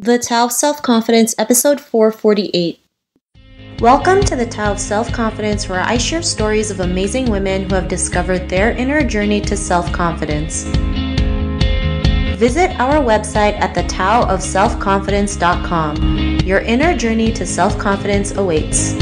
The Tao of Self-Confidence, episode 448. Welcome to the Tao of Self-Confidence, where I share stories of amazing women who have discovered their inner journey to self-confidence. Visit our website at thetaoofselfconfidence.com. Your inner journey to self-confidence awaits.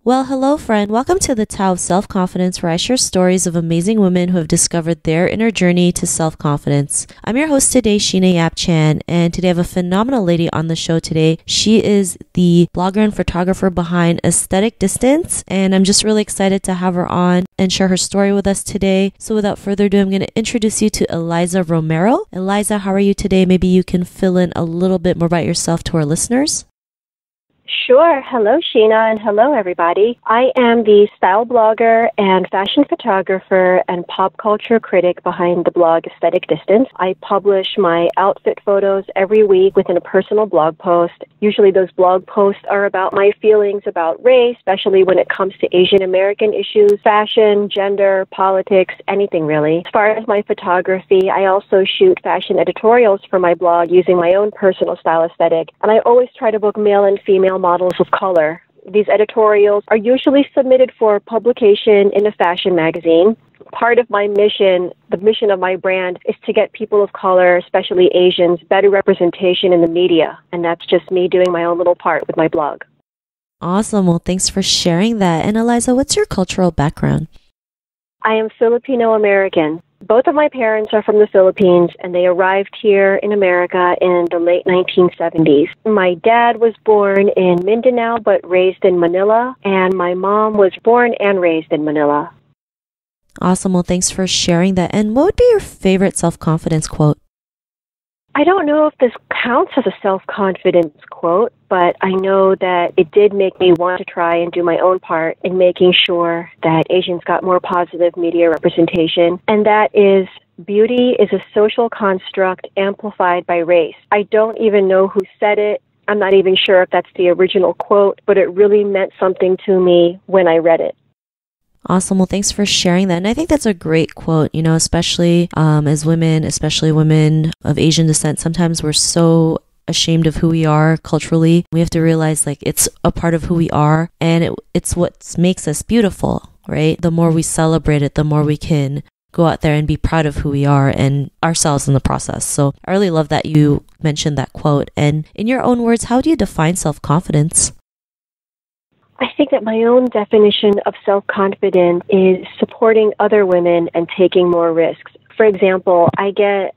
Well, hello friend. Welcome to the Tao of Self-Confidence, where I share stories of amazing women who have discovered their inner journey to self-confidence. I'm your host today, Sheena Yap Chan, and today I have a phenomenal lady on the show today. She is the blogger and photographer behind Aesthetic Distance, and I'm just really excited to have her on and share her story with us today. So without further ado, I'm going to introduce you to Eliza Romero. Eliza, how are you today? Maybe you can fill in a little bit more about yourself to our listeners. Sure. Hello, Sheena, and hello, everybody. I am the style blogger and fashion photographer and pop culture critic behind the blog Aesthetic Distance. I publish my outfit photos every week within a personal blog post. Usually those blog posts are about my feelings about race, especially when it comes to Asian American issues, fashion, gender, politics, anything really. As far as my photography, I also shoot fashion editorials for my blog using my own personal style aesthetic, and I always try to book male and female models of color. These editorials are usually submitted for publication in a fashion magazine. Part of my mission, the mission of my brand, is to get people of color, especially Asians, better representation in the media. And that's just me doing my own little part with my blog. Awesome. Well, thanks for sharing that. And Eliza, what's your cultural background? I am Filipino-American. Both of my parents are from the Philippines, and they arrived here in America in the late 1970s. My dad was born in Mindanao but raised in Manila, and my mom was born and raised in Manila. Awesome. Well, thanks for sharing that. And what would be your favorite self-confidence quote? I don't know if this counts as a self-confidence quote, but I know that it did make me want to try and do my own part in making sure that Asians got more positive media representation, and that is, beauty is a social construct amplified by race. I don't even know who said it. I'm not even sure if that's the original quote, but it really meant something to me when I read it. Awesome. Well, thanks for sharing that. And I think that's a great quote, especially as women, especially women of Asian descent. Sometimes we're so ashamed of who we are culturally. We have to realize it's a part of who we are, and it's what makes us beautiful, right? The more we celebrate it, the more we can go out there and be proud of who we are and ourselves in the process. So I really love that you mentioned that quote. And in your own words, how do you define self-confidence? I think that my own definition of self-confidence is supporting other women and taking more risks. For example, I get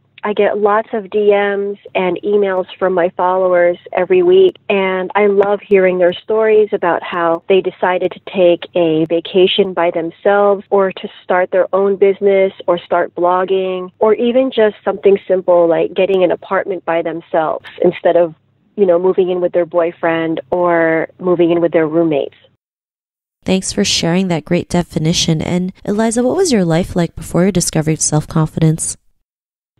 lots of DMs and emails from my followers every week, and I love hearing their stories about how they decided to take a vacation by themselves, or to start their own business, or start blogging, or even just something simple like getting an apartment by themselves instead of moving in with their boyfriend or moving in with their roommates. Thanks for sharing that great definition. And Eliza, what was your life like before your discovery of self-confidence?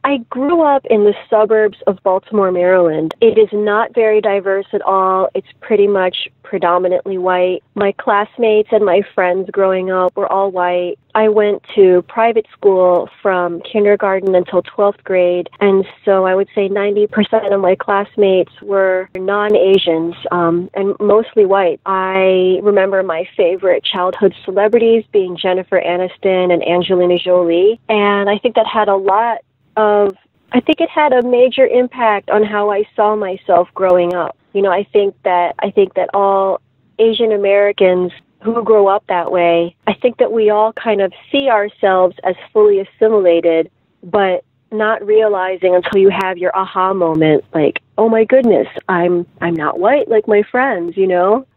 I grew up in the suburbs of Baltimore, Maryland. It is not very diverse at all. It's pretty much predominantly white. My classmates and my friends growing up were all white. I went to private school from kindergarten until 12th grade, and so I would say 90% of my classmates were non-Asians, and mostly white. I remember my favorite childhood celebrities being Jennifer Aniston and Angelina Jolie, and I think that had it had a major impact on how I saw myself growing up. I think that all Asian Americans who grow up that way, I think that we all kind of see ourselves as fully assimilated, but not realizing until you have your aha moment, like, oh my goodness, I'm not white like my friends,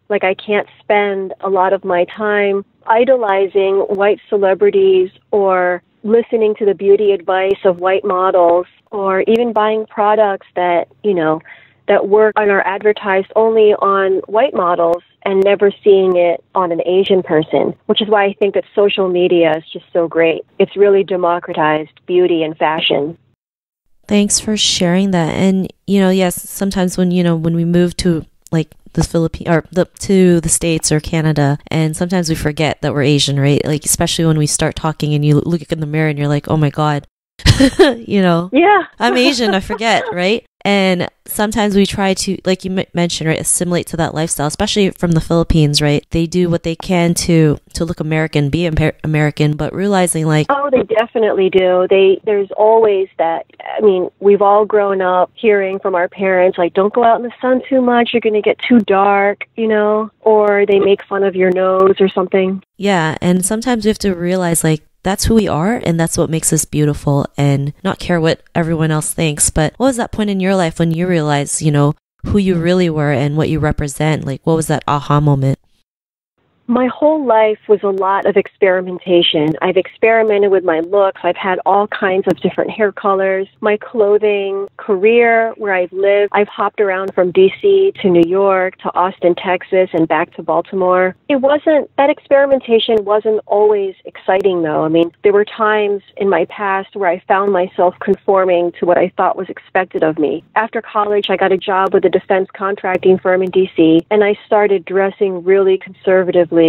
Like I can't spend a lot of my time idolizing white celebrities or listening to the beauty advice of white models, or even buying products that work and are advertised only on white models and never seeing it on an Asian person, which is why I think that social media is just so great. It's really democratized beauty and fashion. Thanks for sharing that. And, yes, sometimes when we move to the Philippines or to the States or Canada, and sometimes we forget that we're Asian, right? Especially when we start talking and you look in the mirror and you're like, oh my God, You know? Yeah. I'm Asian, I forget, right? And sometimes we try to, like you mentioned, right, assimilate to that lifestyle, especially from the Philippines, right? They do what they can to look American, be American, but realizing like, oh, they definitely do. There's always that. I mean, we've all grown up hearing from our parents, like, don't go out in the sun too much, you're going to get too dark, you know, or they make fun of your nose or something. yeah. And sometimes we have to realize like, that's who we are, and that's what makes us beautiful, and not care what everyone else thinks. But what was that point in your life when you realized, you know, who you really were and what you represent? Like, what was that aha moment? My whole life was a lot of experimentation. I've experimented with my looks. I've had all kinds of different hair colors. My clothing, career, where I've lived. I've hopped around from D.C. to New York to Austin, Texas, and back to Baltimore. That experimentation wasn't always exciting, though. I mean, there were times in my past where I found myself conforming to what I thought was expected of me. After college, I got a job with a defense contracting firm in D.C., and I started dressing really conservatively.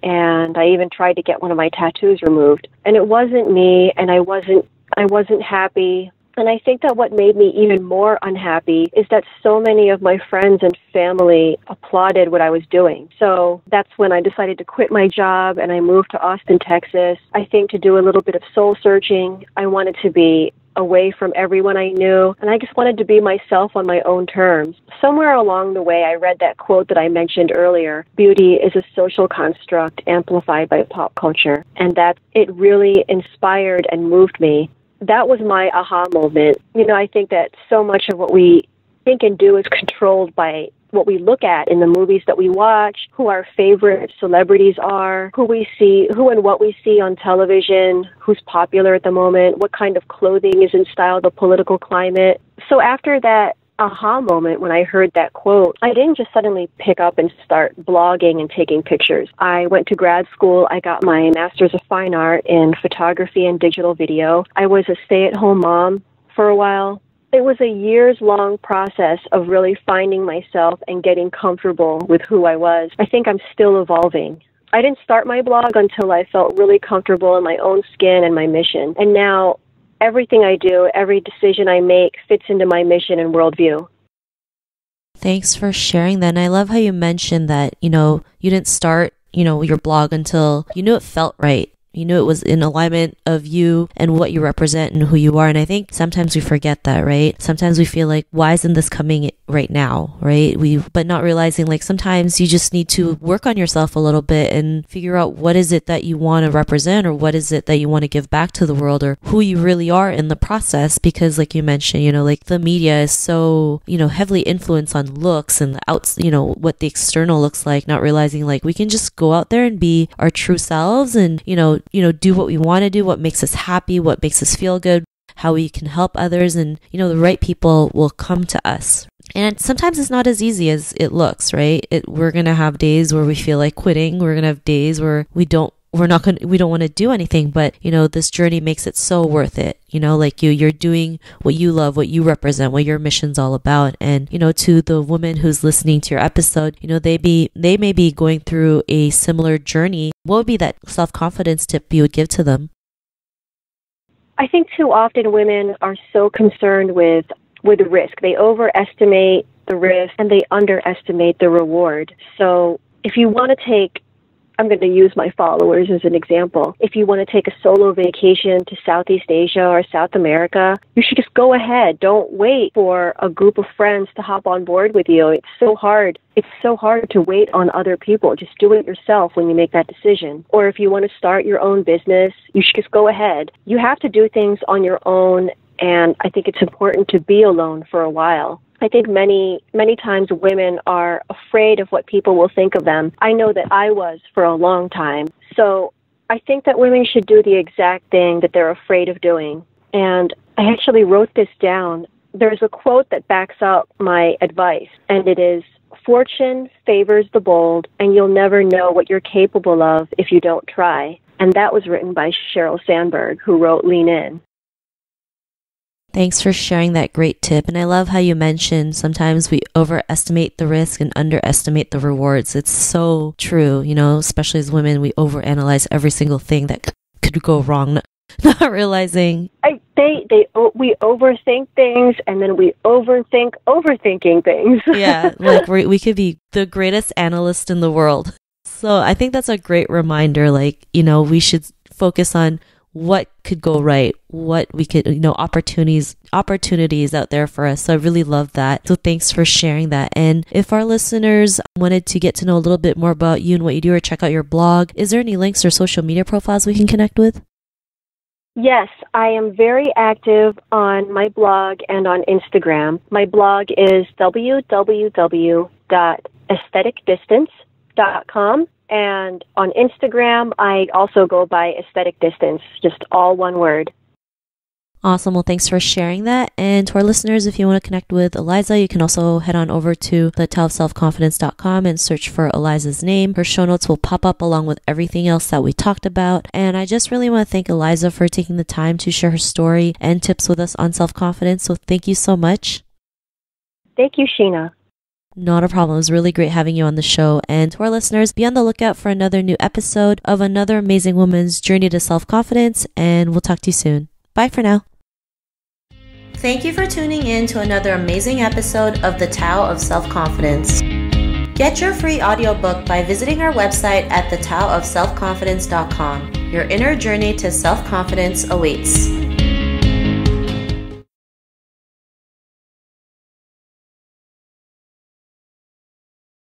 And I even tried to get one of my tattoos removed. And it wasn't me, and I wasn't happy. And I think that what made me even more unhappy is that so many of my friends and family applauded what I was doing. So that's when I decided to quit my job, and I moved to Austin, Texas, I think to do a little bit of soul searching. I wanted to be away from everyone I knew, and I just wanted to be myself on my own terms. Somewhere along the way, I read that quote that I mentioned earlier, beauty is a social construct amplified by pop culture, and that it really inspired and moved me. That was my aha moment. You know, I think that so much of what we think and do is controlled by what we look at in the movies that we watch, who our favorite celebrities are, who and what we see on television, who's popular at the moment, what kind of clothing is in style, the political climate. So after that aha moment, when I heard that quote, I didn't just suddenly pick up and start blogging and taking pictures. I went to grad school. I got my Master's of Fine Art in photography and digital video. I was a stay-at-home mom for a while. It was a years-long process of really finding myself and getting comfortable with who I was. I think I'm still evolving. I didn't start my blog until I felt really comfortable in my own skin and my mission. And now everything I do, every decision I make fits into my mission and worldview. Thanks for sharing that. And I love how you mentioned that, you know, you didn't start, you know, your blog until you knew it felt right. You knew it was in alignment of you and what you represent and who you are. And I think sometimes we forget that, right? Sometimes we feel like, why isn't this coming right now, right? But not realizing like sometimes you just need to work on yourself a little bit and figure out what is it that you want to represent, or what is it that you want to give back to the world, or who you really are in the process. Because like you mentioned, you know, like the media is so, you know, heavily influenced on looks and you know, what the external looks like, not realizing like we can just go out there and be our true selves and, you know, do what we want to do, what makes us happy, what makes us feel good, how we can help others, and, you know, the right people will come to us. And sometimes it's not as easy as it looks, right? We're going to have days where we feel like quitting. We're going to have days where we don't want to do anything, but, you know, this journey makes it so worth it. You know, like you're doing what you love, what you represent, what your mission's all about. And, you know, to the woman who's listening to your episode, you know, they may be going through a similar journey. What would be that self-confidence tip you would give to them? I think too often women are so concerned with risk. They overestimate the risk and they underestimate the reward. So if you want to I'm going to use my followers as an example. If you want to take a solo vacation to Southeast Asia or South America, you should just go ahead. Don't wait for a group of friends to hop on board with you. It's so hard. It's so hard to wait on other people. Just do it yourself when you make that decision. Or if you want to start your own business, you should just go ahead. You have to do things on your own, and I think it's important to be alone for a while. I think many times women are afraid of what people will think of them. I know that I was for a long time. So I think that women should do the exact thing that they're afraid of doing. And I actually wrote this down. There's a quote that backs up my advice, and it is, "Fortune favors the bold, and you'll never know what you're capable of if you don't try." And that was written by Sheryl Sandberg, who wrote Lean In. Thanks for sharing that great tip. And I love how you mentioned sometimes we overestimate the risk and underestimate the rewards. It's so true, you know, especially as women, we overanalyze every single thing that could go wrong, not realizing. We overthink things, and then we overthink overthinking things. Yeah, like we could be the greatest analyst in the world. So I think that's a great reminder. Like, we should focus on what could go right, what we could, opportunities out there for us. So I really love that. So thanks for sharing that. And if our listeners wanted to get to know a little bit more about you and what you do, or check out your blog, is there any links or social media profiles we can connect with? Yes, I am very active on my blog and on Instagram. My blog is www.aestheticdistance.com. And on Instagram, I also go by Aesthetic Distance, just all one word. Awesome. Well, thanks for sharing that. And to our listeners, if you want to connect with Eliza, you can also head on over to thetowofselfconfidence.com and search for Eliza's name. Her show notes will pop up along with everything else that we talked about. And I just really want to thank Eliza for taking the time to share her story and tips with us on self-confidence. So thank you so much. Thank you, Sheena. Not a problem. It was really great having you on the show. And to our listeners, be on the lookout for another new episode of another amazing woman's journey to self-confidence. And we'll talk to you soon. Bye for now. Thank you for tuning in to another amazing episode of The Tao of Self-Confidence. Get your free audiobook by visiting our website at thetowofselfconfidence.com. Your inner journey to self-confidence awaits.